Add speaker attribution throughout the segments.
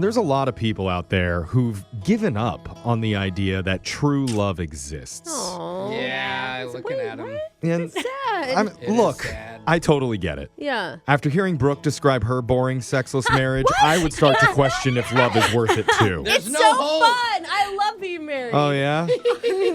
Speaker 1: There's a lot of people out there who've given up on the idea that true love exists.
Speaker 2: Aww.
Speaker 3: Yeah, looking at him.
Speaker 1: And
Speaker 2: Sad.
Speaker 1: look,
Speaker 3: sad.
Speaker 1: I totally get it.
Speaker 2: Yeah.
Speaker 1: After hearing Brooke describe her boring, sexless marriage, I would start to question if love is worth it too.
Speaker 3: There's
Speaker 2: It's
Speaker 3: no
Speaker 2: so
Speaker 3: hope.
Speaker 2: fun. I love being married.
Speaker 1: Oh, yeah?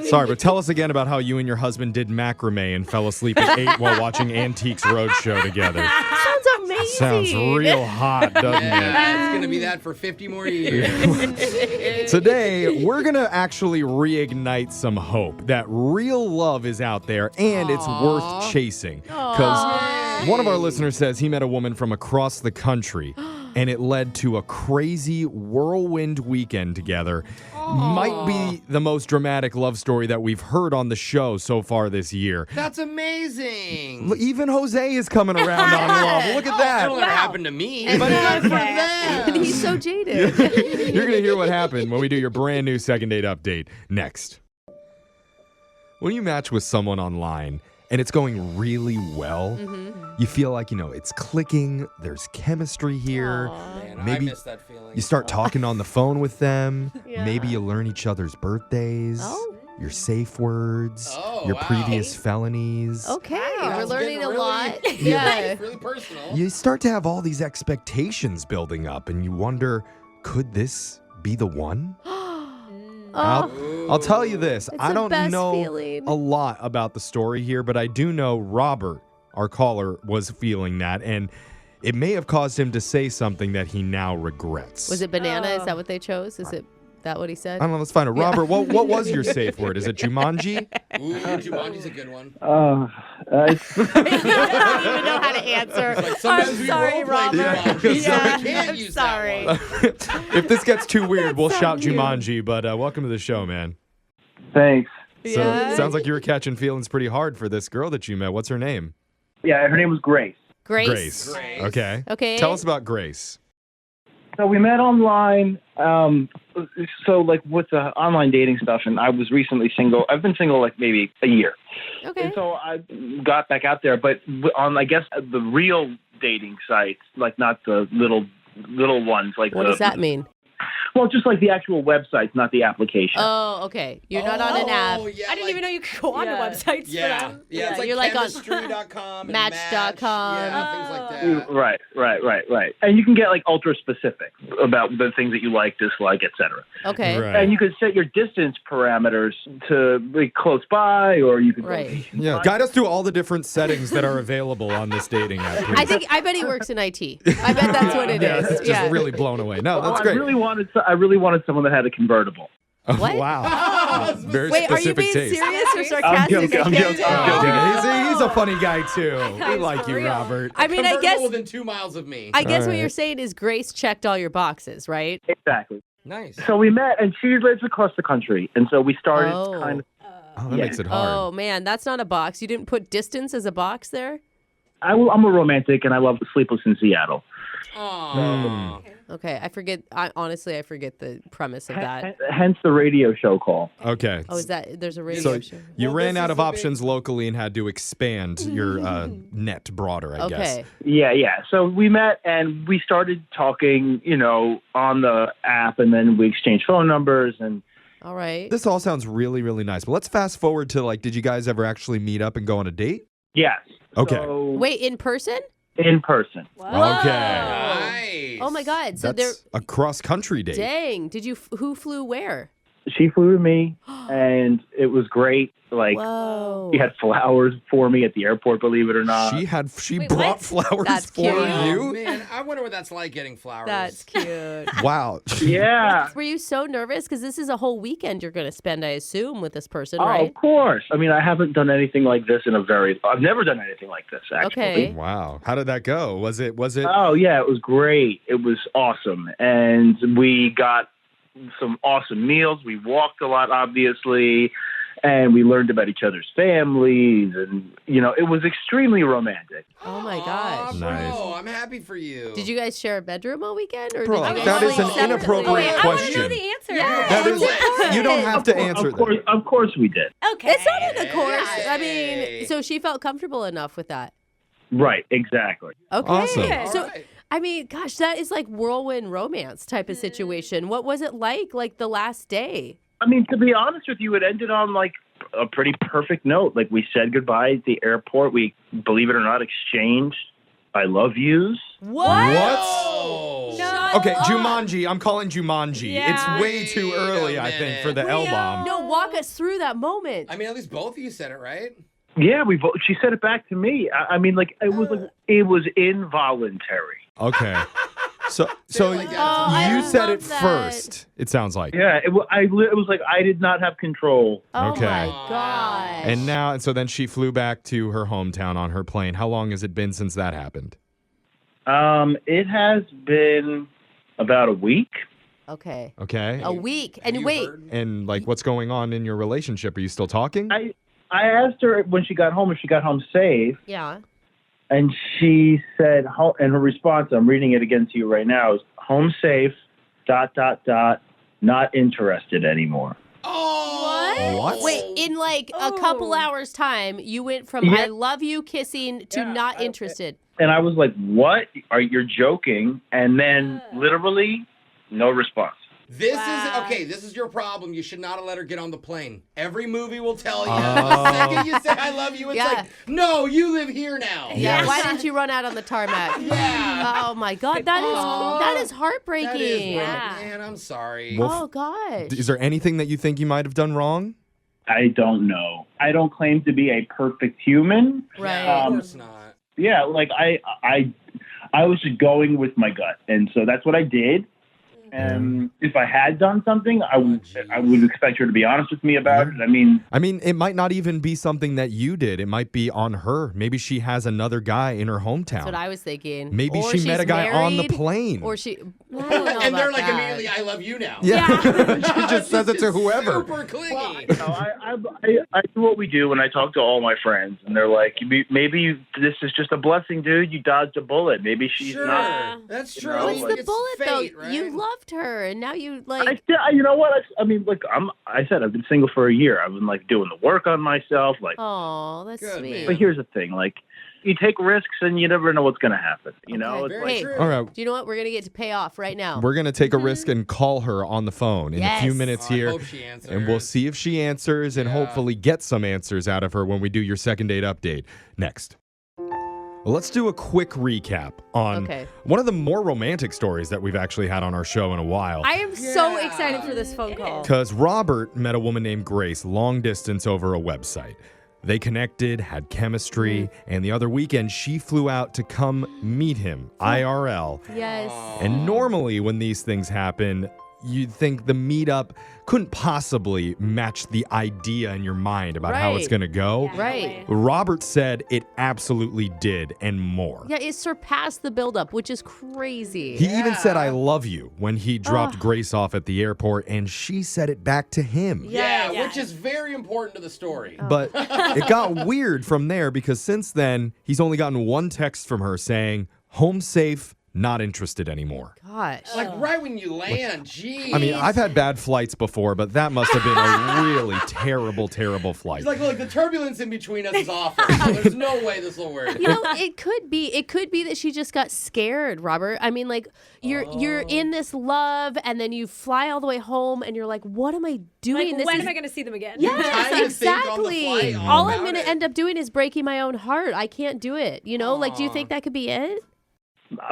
Speaker 1: Sorry, but tell us again about how you and your husband did macrame and fell asleep at 8 while watching Antiques Roadshow together.
Speaker 2: Sounds amazing.
Speaker 1: Sounds real hot, doesn't
Speaker 3: Yeah, it's going to be that for 50 more years.
Speaker 1: it? Today, we're going to actually reignite some hope that real love is out there and it's worth chasing. Because one of our listeners says he met a woman from across the country and it led to a crazy whirlwind weekend together. Might be the most dramatic love story that we've heard on the show so far this year.
Speaker 3: That's amazing.
Speaker 1: Even Jose is coming around on love. Look at that.
Speaker 3: That'll never happen to me.
Speaker 2: And
Speaker 3: But good for
Speaker 2: And
Speaker 3: them.
Speaker 2: he's so jaded.
Speaker 1: You're going to hear what happened when we do your brand new second date update next. When you match with someone online and it's going really well, you feel like, it's clicking, there's chemistry here.
Speaker 3: Man,
Speaker 1: Maybe
Speaker 3: I miss that feeling.
Speaker 1: you start talking on the phone with them.
Speaker 2: Yeah.
Speaker 1: Maybe you learn each other's birthdays,
Speaker 2: Oh.
Speaker 1: your safe words,
Speaker 3: Oh,
Speaker 1: your
Speaker 3: wow.
Speaker 1: previous felonies.
Speaker 2: Okay,
Speaker 3: Wow,
Speaker 2: we're
Speaker 3: it's
Speaker 2: learning
Speaker 3: getting
Speaker 2: a lot.
Speaker 3: really-
Speaker 2: Yeah.
Speaker 3: It's really personal.
Speaker 1: You start to have all these expectations building up and you wonder, could this be the one? I'll tell you this.
Speaker 2: It's
Speaker 1: I
Speaker 2: the
Speaker 1: don't
Speaker 2: best
Speaker 1: know
Speaker 2: feeling.
Speaker 1: a lot about the story here, but I do know Robert, our caller, was feeling that, and it may have caused him to say something that he now regrets.
Speaker 2: Was it banana? Is that what they chose? Is it that what he said?
Speaker 1: I don't know. Let's find it. Robert, what was your safe word? Is it Jumanji?
Speaker 3: Ooh, Jumanji's a good one.
Speaker 2: I don't even know how to answer.
Speaker 3: Like sometimes
Speaker 2: I'm
Speaker 3: we
Speaker 2: sorry,
Speaker 3: roleplay
Speaker 2: Robert.
Speaker 3: Jumanji, so we
Speaker 2: Yeah,
Speaker 3: can't
Speaker 2: I'm
Speaker 3: use
Speaker 2: sorry.
Speaker 3: that one.
Speaker 1: If this gets too weird, we'll
Speaker 2: so
Speaker 1: shout
Speaker 2: cute.
Speaker 1: Jumanji, but welcome to the show, man.
Speaker 4: Thanks.
Speaker 1: So
Speaker 2: Yeah.
Speaker 1: it sounds like you were catching feelings pretty hard for this girl that you met. What's her name?
Speaker 4: Yeah, her name was Grace.
Speaker 2: Grace.
Speaker 3: Grace.
Speaker 1: Okay.
Speaker 2: Okay.
Speaker 1: Tell us about Grace.
Speaker 4: So we met online. So like with the online dating stuff, and I was recently single. I've been single like maybe a year.
Speaker 2: Okay.
Speaker 4: And so I got back out there, but on I guess the real dating sites, like not the little ones, like
Speaker 2: What does that mean?
Speaker 4: Well, just like the actual websites, not the application.
Speaker 2: Oh, okay. You're not on an app.
Speaker 3: Yeah,
Speaker 5: I didn't even know you could go on to websites for
Speaker 3: Yeah,
Speaker 5: them.
Speaker 3: yeah, it's like
Speaker 2: you're like on
Speaker 3: chemistry.com and
Speaker 2: Match.com.
Speaker 3: Yeah, things like that.
Speaker 4: Right. And you can get like ultra specific about the things that you like, dislike, etc.
Speaker 2: Okay.
Speaker 1: Right.
Speaker 4: And you could set your distance parameters to be close by, or you could
Speaker 2: Right.
Speaker 1: Yeah, guide us through all the different settings that are available on this dating app. please.
Speaker 2: I bet he works in IT. I bet that's what it
Speaker 1: Yeah,
Speaker 2: is.
Speaker 1: it's just really blown away. No,
Speaker 4: Well,
Speaker 1: that's
Speaker 4: I
Speaker 1: great.
Speaker 4: really wanted someone that had a convertible.
Speaker 2: What?
Speaker 1: Wow. Very
Speaker 2: Wait, are you
Speaker 1: specific
Speaker 2: being
Speaker 1: taste.
Speaker 2: serious or
Speaker 4: I'm
Speaker 2: sarcastic?
Speaker 4: joking.
Speaker 2: I
Speaker 4: I'm
Speaker 2: can't
Speaker 4: joking.
Speaker 2: tell.
Speaker 1: Yeah, he's a funny guy too. We like you,
Speaker 5: real.
Speaker 1: Robert.
Speaker 2: I mean, I
Speaker 3: Convertible
Speaker 2: guess
Speaker 3: within 2 miles of me.
Speaker 2: what
Speaker 1: Alright.
Speaker 2: you're saying is Grace checked all your boxes, right?
Speaker 4: Exactly.
Speaker 3: Nice.
Speaker 4: So we met, and she lives across the country, and so we started
Speaker 2: Oh.
Speaker 4: kind of.
Speaker 1: Oh, that
Speaker 4: Yeah.
Speaker 1: makes it hard.
Speaker 2: Oh man, that's not a box. You didn't put distance as a box there?
Speaker 4: I'm a romantic, and I love Sleepless in Seattle.
Speaker 3: Aww.
Speaker 2: Okay, I forget. Honestly, I forget the premise of that.
Speaker 4: Hence the radio show call.
Speaker 1: Okay.
Speaker 2: Oh, is that there's a radio
Speaker 1: So
Speaker 2: show?
Speaker 1: you
Speaker 3: Well,
Speaker 1: ran
Speaker 3: this
Speaker 1: out
Speaker 3: is
Speaker 1: of
Speaker 3: the
Speaker 1: options locally and had to expand your net broader, I guess.
Speaker 2: Okay.
Speaker 4: Yeah. So we met, and we started talking, on the app, and then we exchanged phone numbers, and
Speaker 2: All right.
Speaker 1: This all sounds really, really nice. But let's fast forward to did you guys ever actually meet up and go on a date?
Speaker 4: yes.
Speaker 1: Okay.
Speaker 4: So,
Speaker 2: Wait, in person?
Speaker 4: in person.
Speaker 1: Okay.
Speaker 3: Nice.
Speaker 2: Oh my God. So
Speaker 1: That's a cross-country date.
Speaker 2: dang. Did you? Who flew where?
Speaker 4: She flew to me, and it was great. Like,
Speaker 2: Whoa.
Speaker 4: she had flowers for me at the airport, believe it or not.
Speaker 1: She
Speaker 5: Wait,
Speaker 1: brought
Speaker 5: what?
Speaker 1: flowers
Speaker 2: That's
Speaker 1: for
Speaker 2: cute.
Speaker 3: Oh,
Speaker 1: you?
Speaker 3: man, I wonder what that's like getting flowers.
Speaker 2: That's cute.
Speaker 1: Wow.
Speaker 4: Yeah.
Speaker 2: Were you so nervous? Because this is a whole weekend you're going to spend, I assume, with this person,
Speaker 4: Oh,
Speaker 2: right?
Speaker 4: of course. I mean, I haven't done anything like this I've never done anything like this, actually.
Speaker 2: Okay.
Speaker 1: Wow. How did that go? Was it
Speaker 4: Oh, yeah, it was great. It was awesome. And we got some awesome meals. We walked a lot, obviously, and we learned about each other's families. And, it was extremely romantic.
Speaker 2: Oh my
Speaker 3: Aw,
Speaker 2: gosh.
Speaker 3: bro,
Speaker 1: Nice.
Speaker 3: I'm happy for you.
Speaker 2: Did you guys share a bedroom all weekend? Or
Speaker 1: Bro,
Speaker 2: did you
Speaker 1: that
Speaker 2: guys
Speaker 1: is
Speaker 2: sleep
Speaker 1: an
Speaker 2: separately?
Speaker 1: inappropriate
Speaker 5: I want to
Speaker 1: question.
Speaker 5: know the answer.
Speaker 2: Yeah.
Speaker 1: That is, you don't have to answer
Speaker 4: Of course,
Speaker 1: that.
Speaker 4: of course we did.
Speaker 5: Okay.
Speaker 2: It's not in the course. I
Speaker 3: Hey.
Speaker 2: mean, so she felt comfortable enough with that.
Speaker 4: Right, exactly.
Speaker 2: Okay.
Speaker 1: Awesome.
Speaker 3: All
Speaker 2: So
Speaker 3: right.
Speaker 2: I mean, gosh, that is like whirlwind romance type of situation. What was it like the last day?
Speaker 4: I mean, to be honest with you, it ended on like a pretty perfect note. Like we said goodbye at the airport. We, believe it or not, exchanged I love yous.
Speaker 2: What?
Speaker 3: Oh.
Speaker 5: No.
Speaker 1: Okay, Jumanji. I'm calling Jumanji.
Speaker 5: Yeah.
Speaker 1: It's way too
Speaker 3: Wait a
Speaker 1: early, I think,
Speaker 3: minute.
Speaker 1: for the L-bomb.
Speaker 2: No, walk us through that moment.
Speaker 3: I mean, at least both of you said it, right?
Speaker 4: Yeah, she said it back to me. I mean, like it was involuntary.
Speaker 1: Okay. So
Speaker 3: like that.
Speaker 2: I
Speaker 1: you said
Speaker 2: love
Speaker 1: it
Speaker 2: that.
Speaker 1: first, it sounds like.
Speaker 4: Yeah, it was like I did not have control.
Speaker 2: Oh
Speaker 1: Okay.
Speaker 2: my gosh.
Speaker 1: And so then she flew back to her hometown on her plane. How long has it been since that happened?
Speaker 4: It has been about a week.
Speaker 2: Okay.
Speaker 1: Okay.
Speaker 2: A week.
Speaker 3: Have
Speaker 2: And
Speaker 3: you
Speaker 2: wait,
Speaker 3: heard?
Speaker 1: And like what's going on in your relationship? Are you still talking?
Speaker 4: I asked her when she got home if she got home safe,
Speaker 2: yeah.
Speaker 4: and she said, and her response, I'm reading it again to you right now, is home safe, ... not interested anymore.
Speaker 3: Oh.
Speaker 1: What?
Speaker 2: Wait, in like a couple
Speaker 5: Oh.
Speaker 2: hours time, you went from
Speaker 4: Yeah.
Speaker 2: I love you kissing to
Speaker 4: Yeah,
Speaker 2: not interested.
Speaker 4: And I was like, what? You're joking? And then literally no response.
Speaker 3: This
Speaker 5: Wow.
Speaker 3: this is your problem. You should not have let her get on the plane. Every movie will tell you.
Speaker 1: Oh.
Speaker 3: The second you say I love you, it's
Speaker 2: Yeah.
Speaker 3: like, no, you live here now.
Speaker 2: Yeah. Why didn't you run out on the tarmac?
Speaker 3: Yeah.
Speaker 2: Oh my God, that is heartbreaking.
Speaker 3: That is
Speaker 5: Yeah.
Speaker 3: man, I'm sorry.
Speaker 1: Well,
Speaker 2: Oh gosh.
Speaker 1: Is there anything that you think you might have done wrong?
Speaker 4: I don't know. I don't claim to be a perfect human.
Speaker 2: Right.
Speaker 3: Yeah, of course not.
Speaker 4: Yeah, like I was just going with my gut, and so that's what I did. And if I had done something, I would expect her to be honest with me about it. I mean,
Speaker 1: it might not even be something that you did. It might be on her. Maybe she has another guy in her hometown.
Speaker 2: That's what I was thinking.
Speaker 1: Maybe
Speaker 2: Or
Speaker 1: she met a
Speaker 2: she's
Speaker 1: guy on the
Speaker 2: married,
Speaker 1: plane.
Speaker 2: Or she. I don't know
Speaker 3: And they're
Speaker 2: about
Speaker 3: like
Speaker 2: that.
Speaker 3: immediately, I love you now.
Speaker 1: Yeah. She just says it to whoever.
Speaker 3: Super clingy.
Speaker 4: you know, I do what we do when I talk to all my friends, and they're like, maybe this is just a blessing, dude. You dodged a bullet. Maybe she's
Speaker 3: Sure,
Speaker 4: not.
Speaker 3: that's
Speaker 4: You
Speaker 3: true.
Speaker 4: know,
Speaker 2: What's
Speaker 4: like,
Speaker 2: the bullet
Speaker 3: fate,
Speaker 2: though?
Speaker 3: right?
Speaker 2: You loved her, and now you like.
Speaker 4: You know what? I mean, look, I said I've been single for a year. I've been like doing the work on myself, like.
Speaker 2: Oh, that's
Speaker 3: Good,
Speaker 2: sweet.
Speaker 3: man.
Speaker 4: But here's the thing, like, you take risks and you never know what's going to happen. You know,
Speaker 2: Okay.
Speaker 4: it's
Speaker 3: Very
Speaker 4: like,
Speaker 3: true.
Speaker 1: All right.
Speaker 2: Do you know what? We're gonna get to pay off right now.
Speaker 1: We're going to take a risk and call her on the phone in a few
Speaker 2: Yes.
Speaker 1: minutes
Speaker 3: Oh, I
Speaker 1: here.
Speaker 3: hope she answers.
Speaker 1: And we'll see if she answers and
Speaker 3: Yeah.
Speaker 1: hopefully get some answers out of her when we do your second date update next. Well, let's do a quick recap on
Speaker 2: Okay.
Speaker 1: one of the more romantic stories that we've actually had on our show in a while.
Speaker 5: I am so
Speaker 3: Yeah.
Speaker 5: excited for this phone call.
Speaker 1: Because Robert met a woman named Grace long distance over a website. They connected, had chemistry, and the other weekend she flew out to come meet him, IRL.
Speaker 2: Yes.
Speaker 1: And normally when these things happen, you'd think the meetup couldn't possibly match the idea in your mind about how it's
Speaker 2: Right.
Speaker 1: going to go.
Speaker 5: Yeah, no
Speaker 2: Right.
Speaker 5: way.
Speaker 1: Robert said it absolutely did and more.
Speaker 2: Yeah, it surpassed the buildup, which is crazy.
Speaker 1: He even said,
Speaker 3: Yeah.
Speaker 1: I love you when he dropped Grace off at the airport, and she said it back to him.
Speaker 3: Yeah,
Speaker 5: Yeah.
Speaker 3: which is very important to the story.
Speaker 1: But it got weird from there because since then, he's only gotten one text from her saying, home safe, not interested anymore.
Speaker 2: Gosh.
Speaker 3: Like right when you land, geez.
Speaker 1: I mean, I've had bad flights before, but that must have been a really terrible, terrible flight.
Speaker 3: He's like, look, the turbulence in between us is awful. So there's no way this will work.
Speaker 2: You know, it could be that she just got scared, Robert. I mean, like you're in this love, and then you fly all the way home, and you're like, what am I doing?
Speaker 5: Like, when am I going to see them again?
Speaker 3: Time to
Speaker 2: Yes,
Speaker 3: think on the
Speaker 2: exactly.
Speaker 3: flight
Speaker 2: All I'm
Speaker 3: about
Speaker 2: going to
Speaker 3: it.
Speaker 2: end up doing is breaking my own heart. I can't do it. You know, like, do you think that could be it?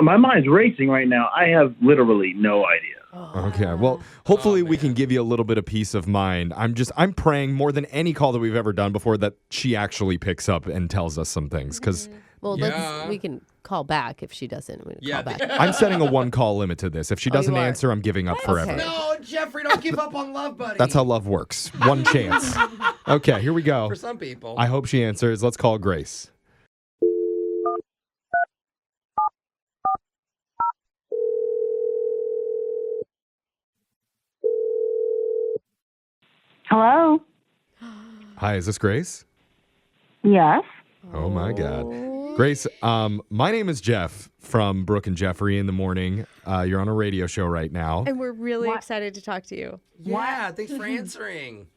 Speaker 4: my mind's racing right now. I have literally no idea.
Speaker 1: Okay, well, hopefully we can give you a little bit of peace of mind. I'm praying more than any call that we've ever done before that she actually picks up and tells us some things because
Speaker 2: Well,
Speaker 3: Yeah.
Speaker 2: we can call back if she doesn't. We can
Speaker 3: Yeah.
Speaker 2: call back.
Speaker 1: I'm setting a one call limit to this. If she doesn't
Speaker 2: are?
Speaker 1: answer, I'm giving up forever.
Speaker 2: Okay.
Speaker 3: No, Jeffrey, don't give up on love, buddy.
Speaker 1: That's how love works. One chance. Okay, here we go.
Speaker 3: For some people.
Speaker 1: I hope she answers. Let's call Grace.
Speaker 6: Hello?
Speaker 1: Hi, is this Grace?
Speaker 6: Yes.
Speaker 1: Oh my God. Grace, my name is Jeff from Brooke and Jeffrey in the morning. You're on a radio show right now.
Speaker 5: And we're really
Speaker 6: What?
Speaker 5: excited to talk to you.
Speaker 3: Yeah, thanks for answering.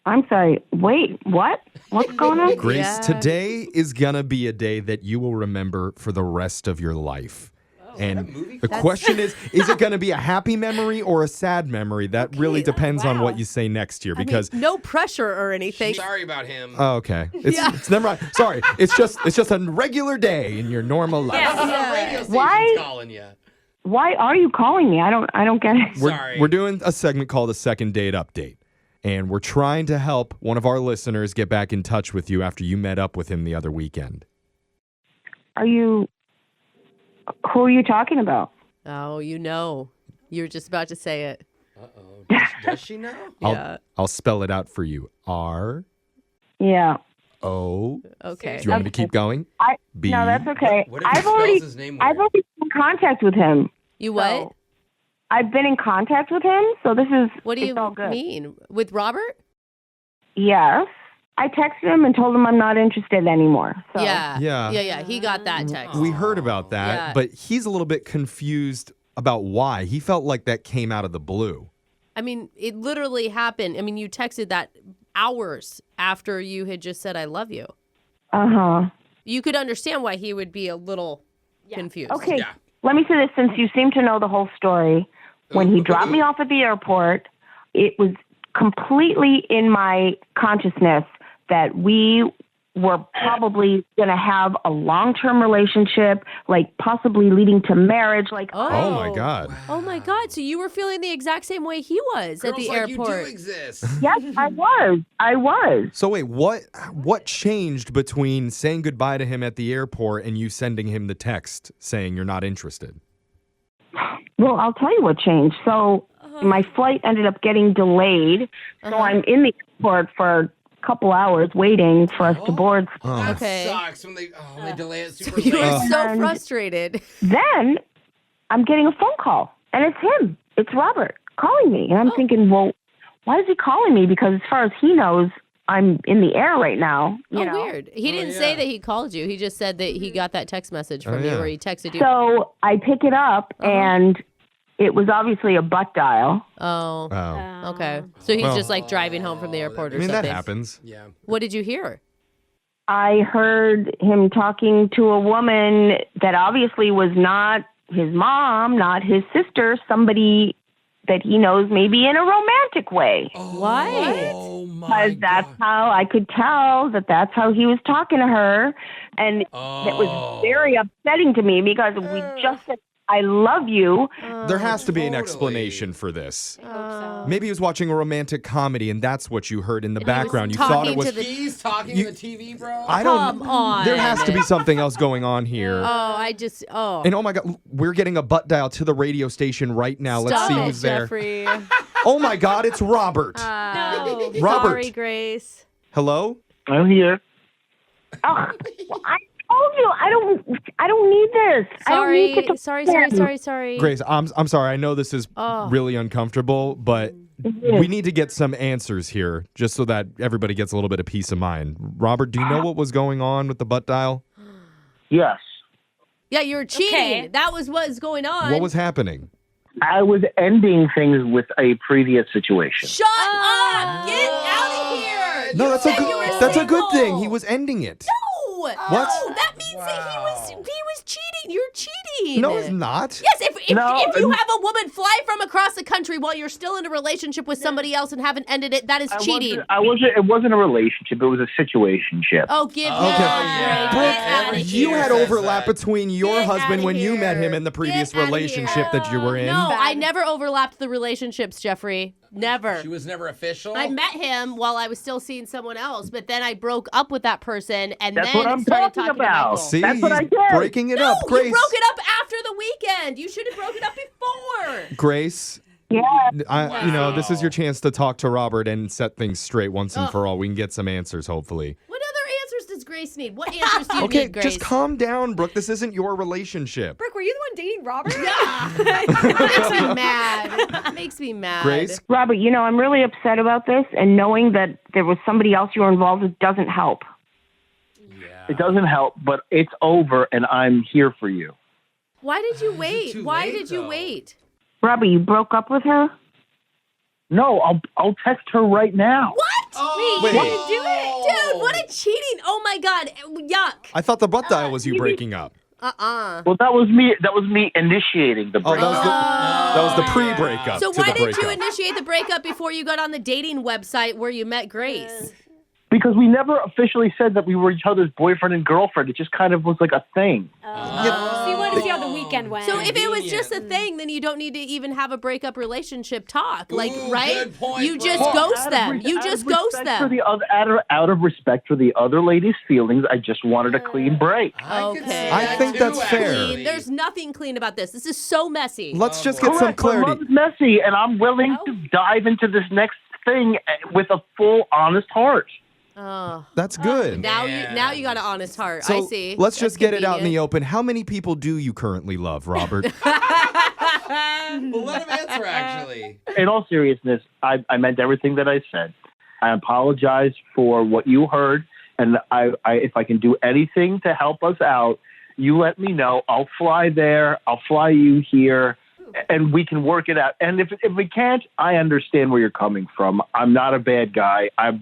Speaker 6: I'm sorry. Wait, what? What's going on?
Speaker 1: Grace,
Speaker 2: Yeah.
Speaker 1: today is gonna be a day that you will remember for the rest of your life. And
Speaker 3: movie?
Speaker 1: the question is it going to be a happy memory or a sad memory? That really depends on what you say next year because
Speaker 2: no pressure or anything.
Speaker 3: Sorry about him.
Speaker 1: oh, okay. It's never mind. Sorry. It's just a regular day in your normal life.
Speaker 3: Radio station's
Speaker 6: Why?
Speaker 3: calling you.
Speaker 6: Why are you calling me? I don't get it.
Speaker 3: Sorry.
Speaker 1: We're doing a segment called a second date update. And we're trying to help one of our listeners get back in touch with you after you met up with him the other weekend.
Speaker 6: Who are you talking about?
Speaker 2: Oh, you know. You're just about to say it.
Speaker 3: Uh-oh. Does she know?
Speaker 1: I'll spell it out for you. R-O.
Speaker 6: Yeah.
Speaker 2: Okay.
Speaker 1: Do you want me to keep going? B.
Speaker 6: No, that's okay.
Speaker 3: What if he spells his name
Speaker 6: I've
Speaker 3: weird?
Speaker 6: already been in contact with him.
Speaker 2: You what?
Speaker 6: So I've been in contact with him, so this is
Speaker 2: What do
Speaker 6: it's
Speaker 2: you
Speaker 6: all good.
Speaker 2: mean? With Robert?
Speaker 6: Yes. I texted him and told him I'm not interested anymore. So.
Speaker 2: Yeah. He got that text.
Speaker 1: We heard about that,
Speaker 2: Yeah.
Speaker 1: but he's a little bit confused about why. He felt like that came out of the blue.
Speaker 2: I mean, it literally happened. I mean, you texted that hours after you had just said, I love you.
Speaker 6: Uh-huh.
Speaker 2: You could understand why he would be a little confused.
Speaker 6: Okay.
Speaker 3: Yeah.
Speaker 6: Let me say this since you seem to know the whole story. When he dropped me off at the airport, it was completely in my consciousness that we were probably going to have a long-term relationship, like possibly leading to marriage. Like,
Speaker 1: Oh, my God.
Speaker 2: Oh my God. So you were feeling the exact same way he was at the
Speaker 3: Girls like
Speaker 2: airport.
Speaker 3: you do exist.
Speaker 6: yes, I was.
Speaker 1: So wait, what changed between saying goodbye to him at the airport and you sending him the text saying you're not interested?
Speaker 6: Well, I'll tell you what changed. So my flight ended up getting delayed. So I'm in the airport for a couple hours waiting for us to board.
Speaker 3: That
Speaker 2: Okay.
Speaker 3: sucks when they delay it super
Speaker 2: You were
Speaker 3: late.
Speaker 2: so
Speaker 6: And-
Speaker 2: frustrated.
Speaker 6: Then I'm getting a phone call, and it's him. It's Robert calling me. And I'm thinking, well, why is he calling me? Because as far as he knows, I'm in the air right now. You know?
Speaker 2: Weird. He didn't say that he called you. He just said that he got that text message from
Speaker 1: Oh,
Speaker 2: you
Speaker 1: yeah.
Speaker 2: or he texted you.
Speaker 6: So I pick it up, and it was obviously a butt dial.
Speaker 2: Oh.
Speaker 1: Oh.
Speaker 2: Okay. So he's
Speaker 1: Well-
Speaker 2: just like driving home from the airport or
Speaker 1: I mean,
Speaker 2: something.
Speaker 1: that happens.
Speaker 3: Yeah.
Speaker 2: What did you hear?
Speaker 6: I heard him talking to a woman that obviously was not his mom, not his sister, somebody that he knows maybe in a romantic way.
Speaker 2: Why?
Speaker 3: Oh my
Speaker 6: Because that's
Speaker 3: God.
Speaker 6: how I could tell that's how he was talking to her. And it was very upsetting to me because we just said, I love you.
Speaker 1: There has to be an
Speaker 3: Totally.
Speaker 1: explanation for this.
Speaker 5: I hope so.
Speaker 1: Maybe he was watching a romantic comedy and that's what you heard in the
Speaker 2: And he was
Speaker 1: background. You
Speaker 2: talking
Speaker 1: thought it
Speaker 2: to
Speaker 1: was
Speaker 2: the-
Speaker 3: He's talking
Speaker 1: You-
Speaker 3: to the TV, bro.
Speaker 1: I don't
Speaker 2: Come on.
Speaker 1: There has to be something else going on here.
Speaker 2: Oh.
Speaker 1: And oh my God, we're getting a butt dial to the radio station right now. Let's
Speaker 2: Stop
Speaker 1: see
Speaker 2: it,
Speaker 1: who's there.
Speaker 2: Jeffrey.
Speaker 1: Oh my God, it's Robert.
Speaker 5: No.
Speaker 1: Robert.
Speaker 2: Sorry, Grace.
Speaker 1: Hello?
Speaker 4: I'm here.
Speaker 6: Oh, well, I told you I don't need this. I don't need to talk to
Speaker 2: Sorry.
Speaker 1: Grace, I'm sorry. I know this is really uncomfortable, but we need to get some answers here just so that everybody gets a little bit of peace of mind. Robert, do you know what was going on with the butt dial?
Speaker 4: Yes.
Speaker 2: Yeah, you were cheating.
Speaker 5: Okay.
Speaker 2: That was what was going on.
Speaker 1: What was happening?
Speaker 4: I was ending things with a previous situation.
Speaker 2: Shut up! Get out of here!
Speaker 1: No,
Speaker 2: You
Speaker 1: that's a
Speaker 2: said you were
Speaker 1: that's a good thing.
Speaker 2: single.
Speaker 1: He was ending it.
Speaker 2: No!
Speaker 1: What?
Speaker 2: No, that means that he was cheating. You're cheating.
Speaker 1: No, it's not.
Speaker 2: Yes, if
Speaker 4: No,
Speaker 2: you have a woman fly from across the country while you're still in a relationship with somebody else and haven't ended it, that is cheating.
Speaker 4: It wasn't a relationship. It was a situationship.
Speaker 2: Oh, give me
Speaker 1: Okay.
Speaker 2: a break.
Speaker 1: Brooke,
Speaker 2: Get outta
Speaker 1: you
Speaker 2: here.
Speaker 1: had overlap between your
Speaker 2: Get
Speaker 1: husband
Speaker 2: outta
Speaker 1: when you met
Speaker 2: here.
Speaker 1: him and the previous
Speaker 2: Get outta
Speaker 1: relationship
Speaker 2: here.
Speaker 1: that you were in.
Speaker 2: No, I never overlapped the relationships, Jeffrey. Never.
Speaker 3: She was never official.
Speaker 2: I met him while I was still seeing someone else, but then I broke up with that person and
Speaker 4: That's
Speaker 2: then
Speaker 4: what I'm
Speaker 2: started
Speaker 4: talking
Speaker 2: talking
Speaker 4: about.
Speaker 2: to Michael.
Speaker 1: See,
Speaker 4: That's what I
Speaker 1: he's
Speaker 4: did.
Speaker 1: breaking it
Speaker 2: No,
Speaker 1: up. Grace,
Speaker 2: you broke it up after the weekend. You should have broken it up before.
Speaker 1: Grace,
Speaker 6: Yeah.
Speaker 1: this is your chance to talk to Robert and set things straight once and for all. We can get some answers, hopefully.
Speaker 2: What other answers does Grace need? What answers do you
Speaker 1: Okay,
Speaker 2: need, Grace?
Speaker 1: just calm down, Brooke. This isn't your relationship.
Speaker 5: Brooke, were you the one dating Robert?
Speaker 2: Makes me mad. Makes me mad.
Speaker 1: Grace,
Speaker 6: Robert, I'm really upset about this, and knowing that there was somebody else you were involved with doesn't help.
Speaker 4: It doesn't help, but it's over, and I'm here for you.
Speaker 2: Why did you
Speaker 3: it
Speaker 2: wait?
Speaker 3: too
Speaker 2: Why
Speaker 3: late,
Speaker 2: did you
Speaker 3: though?
Speaker 2: wait?
Speaker 6: Robert, you broke up with her?
Speaker 4: No, I'll text her right now.
Speaker 2: What?
Speaker 3: Oh,
Speaker 1: Wait.
Speaker 2: Why did you do it? Dude, what a cheating. Oh my God. Yuck.
Speaker 1: I thought the butt dial was you breaking up.
Speaker 4: Well, that was me. That was me initiating the
Speaker 1: Oh,
Speaker 4: breakup.
Speaker 1: that was the pre-breakup.
Speaker 2: So
Speaker 1: to
Speaker 2: why
Speaker 1: the
Speaker 2: did you
Speaker 1: breakup.
Speaker 2: initiate the breakup before you got on the dating website where you met Grace?
Speaker 4: Because we never officially said that we were each other's boyfriend and girlfriend. It just kind of was like a thing.
Speaker 5: So you wanted to see how the weekend went.
Speaker 2: So if it was just a thing, then you don't need to even have a breakup relationship talk, like,
Speaker 3: Ooh,
Speaker 2: right?
Speaker 3: good point,
Speaker 2: You
Speaker 3: bro.
Speaker 2: just
Speaker 3: Well,
Speaker 2: ghost them. You just ghost them.
Speaker 4: Out of respect for the other lady's feelings, I just wanted a clean break.
Speaker 2: Okay.
Speaker 1: I think that's fair.
Speaker 2: Clean. There's nothing clean about this. This is so messy.
Speaker 1: Let's just get some
Speaker 4: Correct, but
Speaker 1: clarity.
Speaker 4: love is messy, and I'm willing to dive into this next thing with a full, honest heart.
Speaker 2: Oh.
Speaker 1: That's good.
Speaker 2: Now you got an honest heart.
Speaker 1: So
Speaker 2: I see.
Speaker 1: let's
Speaker 2: That's
Speaker 1: just get it out in the
Speaker 2: convenient.
Speaker 1: open. How many people do you currently love, Robert?
Speaker 3: Well, let him answer, actually.
Speaker 4: In all seriousness, I meant everything that I said. I apologize for what you heard, and if I can do anything to help us out, you let me know. I'll fly there. I'll fly you here, and we can work it out. And if we can't, I understand where you're coming from. I'm not a bad guy. I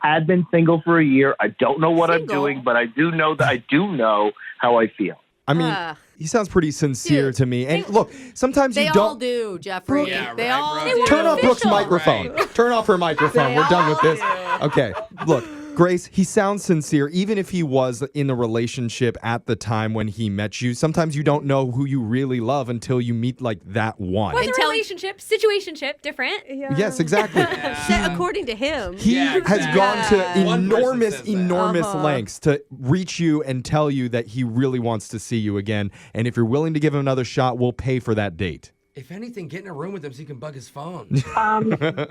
Speaker 4: had been single for a year. I don't know what I'm doing, but I do know how I feel.
Speaker 1: I mean, he sounds pretty sincere to me. And look, sometimes
Speaker 2: They
Speaker 1: you
Speaker 2: all
Speaker 1: don't.
Speaker 2: do, Jeffrey.
Speaker 3: Yeah,
Speaker 2: they
Speaker 3: right,
Speaker 2: all
Speaker 3: bro.
Speaker 2: do.
Speaker 1: Turn off Brooke's microphone.
Speaker 3: Right.
Speaker 1: Turn off her microphone. We're done with this. Okay, look, Grace, he sounds sincere, even if he was in a relationship at the time when he met you. Sometimes you don't know who you really love until you meet like that one.
Speaker 5: was a relationship, situationship, different.
Speaker 1: Yes, exactly.
Speaker 2: According to him.
Speaker 1: He
Speaker 3: Yeah,
Speaker 1: has
Speaker 3: exactly.
Speaker 1: gone to
Speaker 3: One person
Speaker 1: enormous,
Speaker 3: says that.
Speaker 1: enormous lengths to reach you and tell you that he really wants to see you again. And if you're willing to give him another shot, we'll pay for that date.
Speaker 3: If anything, get in a room with him so you can bug his phone.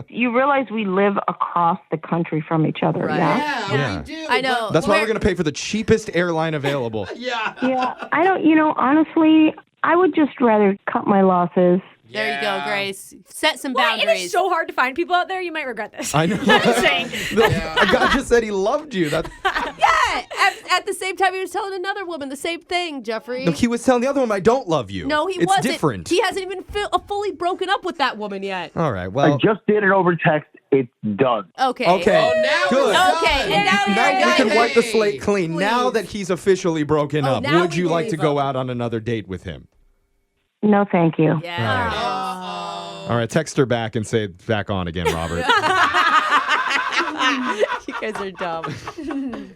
Speaker 6: You realize we live across the country from each other,
Speaker 2: Right.
Speaker 6: yeah?
Speaker 3: Yeah, we do.
Speaker 2: I know.
Speaker 1: That's why
Speaker 2: Where-
Speaker 1: we're going to pay for the cheapest airline available.
Speaker 3: Yeah.
Speaker 6: Yeah, I don't, honestly, I would just rather cut my losses.
Speaker 2: There you go, Grace. Set some
Speaker 5: What? It
Speaker 2: boundaries.
Speaker 5: is so hard to find people out there. You might regret this.
Speaker 1: I know.
Speaker 5: I'm just saying.
Speaker 1: A guy just said he loved you. That's,
Speaker 2: Yeah. At the same time, he was telling another woman the same thing, Jeffrey.
Speaker 1: no, he was telling the other one, I don't love you.
Speaker 2: No, he
Speaker 1: it's
Speaker 2: wasn't.
Speaker 1: different.
Speaker 2: He hasn't even fully broken up with that woman yet.
Speaker 1: All right,
Speaker 4: I
Speaker 1: well.
Speaker 4: just did it over text. It's done.
Speaker 2: Okay.
Speaker 1: Okay.
Speaker 3: Oh, now
Speaker 1: Good.
Speaker 3: it's
Speaker 2: Okay,
Speaker 3: done.
Speaker 2: and now you're
Speaker 1: Now
Speaker 2: a
Speaker 1: we
Speaker 2: guy.
Speaker 1: can wipe the
Speaker 3: Hey,
Speaker 1: slate clean. Now
Speaker 2: please.
Speaker 1: that he's officially broken up,
Speaker 2: now
Speaker 1: would
Speaker 2: we
Speaker 1: you like to
Speaker 2: believe
Speaker 1: go
Speaker 2: him.
Speaker 1: out on another date with him?
Speaker 6: No, thank you.
Speaker 2: Yeah.
Speaker 1: All right, text her back and say it's back on again, Robert.
Speaker 2: You guys are dumb.